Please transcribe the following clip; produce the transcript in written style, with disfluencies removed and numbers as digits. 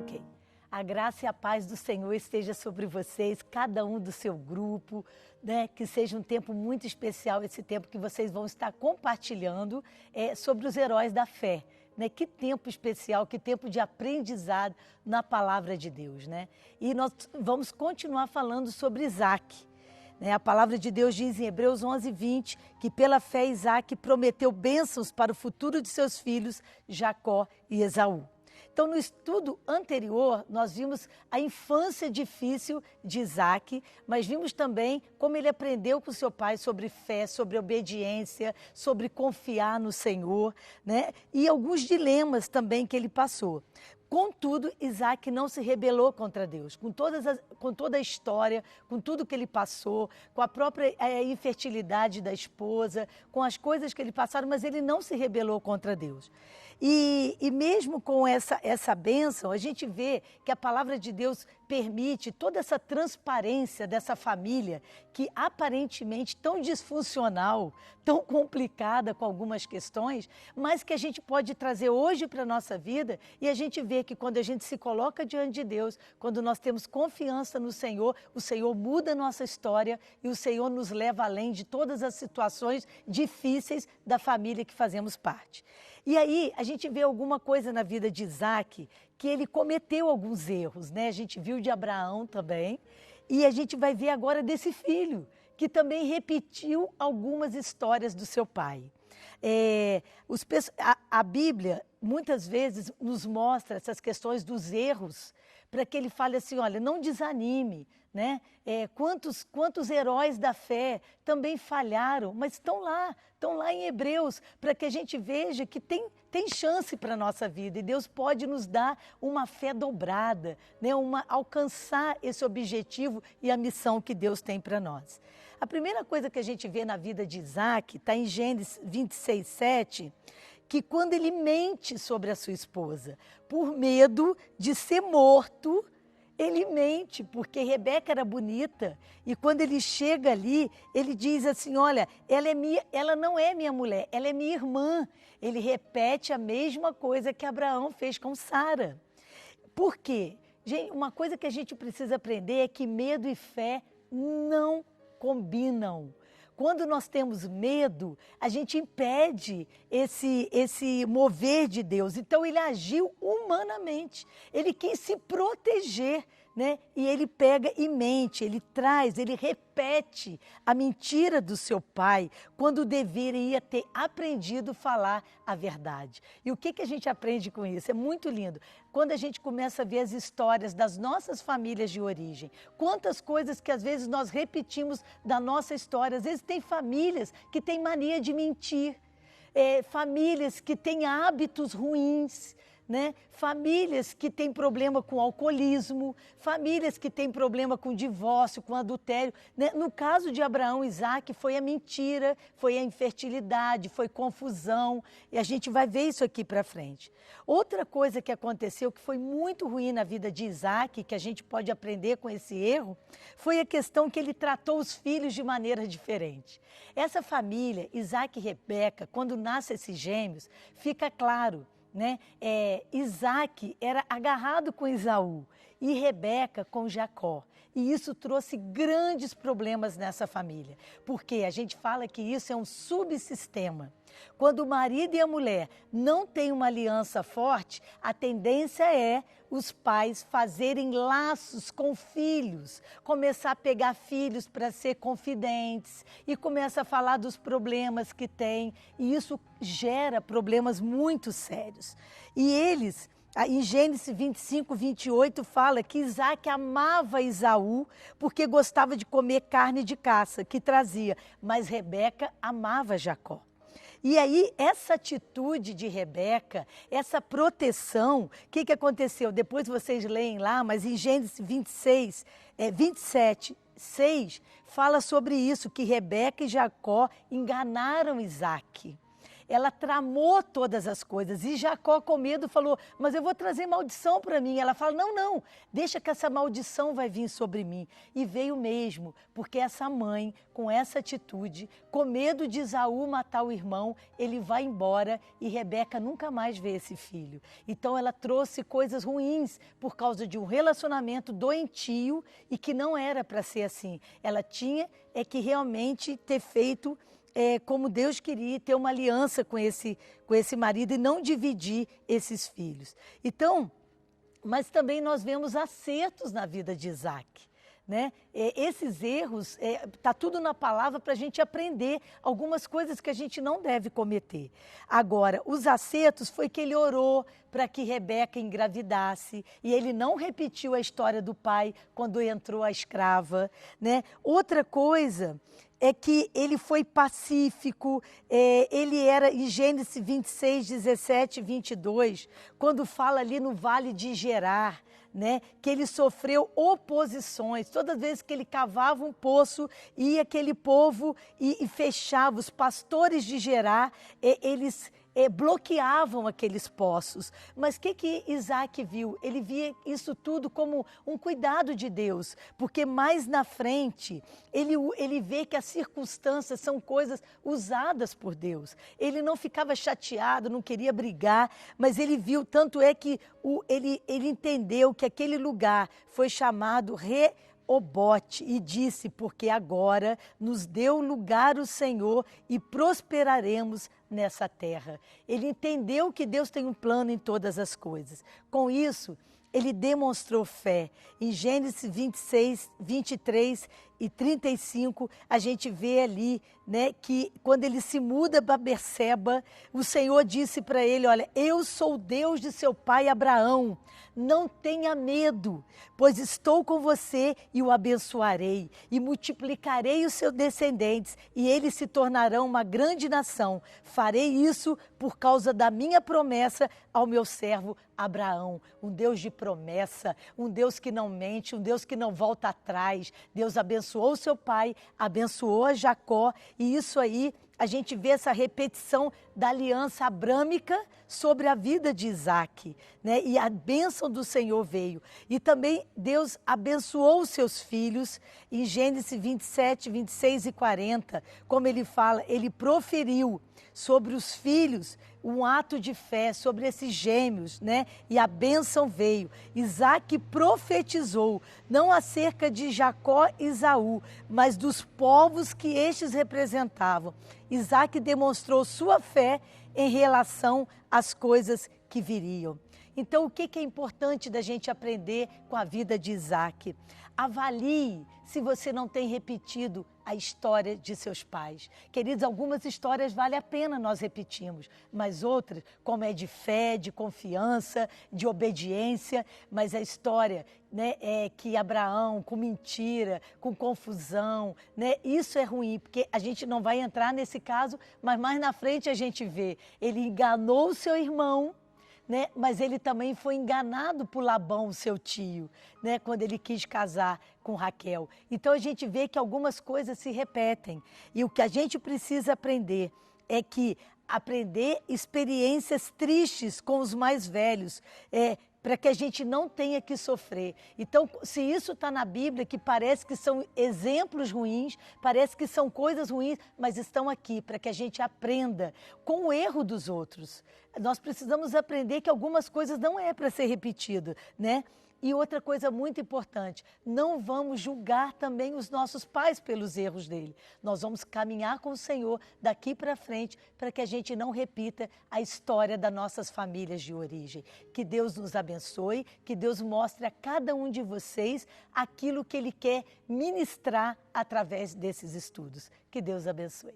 Ok. A graça e a paz do Senhor esteja sobre vocês, cada um do seu grupo, né? Que seja um tempo muito especial, esse tempo que vocês vão estar compartilhando sobre os heróis da fé. Né? Que tempo especial, que tempo de aprendizado na palavra de Deus. Né? E nós vamos continuar falando sobre Isaac. Né? A palavra de Deus diz em Hebreus 11:20 que pela fé Isaac prometeu bênçãos para o futuro de seus filhos, Jacó e Esaú. Então, no estudo anterior, nós vimos a infância difícil de Isaac, mas vimos também como ele aprendeu com seu pai sobre fé, sobre obediência, sobre confiar no Senhor, né? E alguns dilemas também que ele passou. Contudo, Isaac não se rebelou contra Deus, com toda a história, com tudo que ele passou, com a própria infertilidade da esposa, com as coisas que ele passaram, mas ele não se rebelou contra Deus. E mesmo com essa bênção, a gente vê que a palavra de Deus permite toda essa transparência dessa família que aparentemente tão disfuncional, tão complicada com algumas questões, mas que a gente pode trazer hoje para a nossa vida e a gente vê que quando a gente se coloca diante de Deus, quando nós temos confiança no Senhor, o Senhor muda a nossa história e o Senhor nos leva além de todas as situações difíceis da família que fazemos parte. E aí a gente vê alguma coisa na vida de Isaac que ele cometeu alguns erros, né? A gente viu de Abraão também e a gente vai ver agora desse filho que também repetiu algumas histórias do seu pai. A Bíblia muitas vezes nos mostra essas questões dos erros para que ele fale assim, olha, não desanime, né? Quantos heróis da fé também falharam, mas estão lá em Hebreus, para que a gente veja que tem chance para a nossa vida e Deus pode nos dar uma fé dobrada, né? Alcançar esse objetivo e a missão que Deus tem para nós. A primeira coisa que a gente vê na vida de Isaac está em Gênesis 26:7, que quando ele mente sobre a sua esposa, por medo de ser morto, ele mente, porque Rebeca era bonita, e quando ele chega ali, ele diz assim, olha, ela não é minha mulher, ela é minha irmã. Ele repete a mesma coisa que Abraão fez com Sara. Por quê? Gente, uma coisa que a gente precisa aprender é que medo e fé não combinam. Quando nós temos medo, a gente impede esse mover de Deus. Então, ele agiu humanamente. Ele quis se proteger, né? E ele pega e mente, ele repete a mentira do seu pai, quando deveria ter aprendido a falar a verdade. E o que a gente aprende com isso? É muito lindo. Quando a gente começa a ver as histórias das nossas famílias de origem, quantas coisas que às vezes nós repetimos da nossa história. Às vezes tem famílias que têm mania de mentir, famílias que têm hábitos ruins, né? Famílias que têm problema com alcoolismo, famílias que têm problema com divórcio, com adultério. Né? No caso de Abraão e Isaac, foi a mentira, foi a infertilidade, foi confusão, e a gente vai ver isso aqui para frente. Outra coisa que aconteceu, que foi muito ruim na vida de Isaac, que a gente pode aprender com esse erro, foi a questão que ele tratou os filhos de maneira diferente. Essa família, Isaac e Rebeca, quando nascem esses gêmeos, fica claro, né? Isaac era agarrado com Esaú e Rebeca com Jacó. E isso trouxe grandes problemas nessa família, porque a gente fala que isso é um subsistema. Quando o marido e a mulher não têm uma aliança forte, a tendência é os pais fazerem laços com filhos, começar a pegar filhos para ser confidentes e começa a falar dos problemas que tem, e isso gera problemas muito sérios. E eles, em Gênesis 25:28, fala que Isaac amava Esaú porque gostava de comer carne de caça que trazia, mas Rebeca amava Jacó. E aí, essa atitude de Rebeca, essa proteção, o que aconteceu? Depois vocês leem lá, mas em Gênesis 27:6, fala sobre isso, que Rebeca e Jacó enganaram Isaac. ela tramou todas as coisas. E Jacó, com medo, falou, mas eu vou trazer maldição para mim. Ela fala, não, não, deixa que essa maldição vai vir sobre mim. E veio mesmo, porque essa mãe, com essa atitude, com medo de Esaú matar o irmão, ele vai embora e Rebeca nunca mais vê esse filho. Então ela trouxe coisas ruins por causa de um relacionamento doentio e que não era para ser assim. Ela tinha que realmente ter feito como Deus queria, ter uma aliança com esse marido e não dividir esses filhos. Então, mas também nós vemos acertos na vida de Isaac. Né? Esses erros, está tudo na palavra para a gente aprender algumas coisas que a gente não deve cometer. Agora, os acertos foi que ele orou para que Rebeca engravidasse e ele não repetiu a história do pai quando entrou a escrava. Né? Outra coisa é que ele foi pacífico, ele era, em Gênesis 26, 17 e 22, quando fala ali no Vale de Gerar, né, que ele sofreu oposições. Todas as vezes que ele cavava um poço, ia aquele povo e fechava. Os pastores de Gerar, eles bloqueavam aqueles poços. Mas o que Isaac viu? Ele via isso tudo como um cuidado de Deus, porque mais na frente ele vê que as circunstâncias são coisas usadas por Deus. Ele não ficava chateado, não queria brigar, mas ele viu, tanto é que ele entendeu que aquele lugar foi chamado Reobote e disse, porque agora nos deu lugar o Senhor e prosperaremos nessa terra. Ele entendeu que Deus tem um plano em todas as coisas. Com isso, ele demonstrou fé. Em Gênesis 26, 23 e 35, a gente vê ali, né, que quando ele se muda para Berseba, o Senhor disse para ele, olha, eu sou o Deus de seu pai Abraão, não tenha medo, pois estou com você e o abençoarei, e multiplicarei os seus descendentes, e eles se tornarão uma grande nação. Farei isso por causa da minha promessa ao meu servo Abraão. Um Deus de promessa, um Deus que não mente, um Deus que não volta atrás. Deus abençoou seu pai, abençoou a Jacó, e isso aí, a gente vê essa repetição da aliança abrâmica sobre a vida de Isaac, né? E a bênção do Senhor veio. E também Deus abençoou os seus filhos em Gênesis 27, 26 e 40, como ele fala, ele proferiu sobre os filhos um ato de fé, sobre esses gêmeos, né? E a bênção veio. Isaac profetizou, não acerca de Jacó e Esaú, mas dos povos que estes representavam. Isaac demonstrou sua fé em relação às coisas que viriam. Então, o que é importante da gente aprender com a vida de Isaac? Avalie se você não tem repetido a história de seus pais. Queridos, algumas histórias vale a pena nós repetirmos, mas outras, como é de fé, de confiança, de obediência, mas a história, né, é que Abraão, com mentira, com confusão, né, isso é ruim, porque a gente não vai entrar nesse caso, mas mais na frente a gente vê, ele enganou o seu irmão, né? Mas ele também foi enganado por Labão, seu tio, né? Quando ele quis casar com Raquel. Então a gente vê que algumas coisas se repetem. E o que a gente precisa aprender é que aprender experiências tristes com os mais velhos, para que a gente não tenha que sofrer. Então, se isso está na Bíblia, que parece que são exemplos ruins, parece que são coisas ruins, mas estão aqui para que a gente aprenda com o erro dos outros. Nós precisamos aprender que algumas coisas não é para ser repetido, né? E outra coisa muito importante, não vamos julgar também os nossos pais pelos erros dele. Nós vamos caminhar com o Senhor daqui para frente para que a gente não repita a história das nossas famílias de origem. Que Deus nos abençoe, que Deus mostre a cada um de vocês aquilo que Ele quer ministrar através desses estudos. Que Deus abençoe.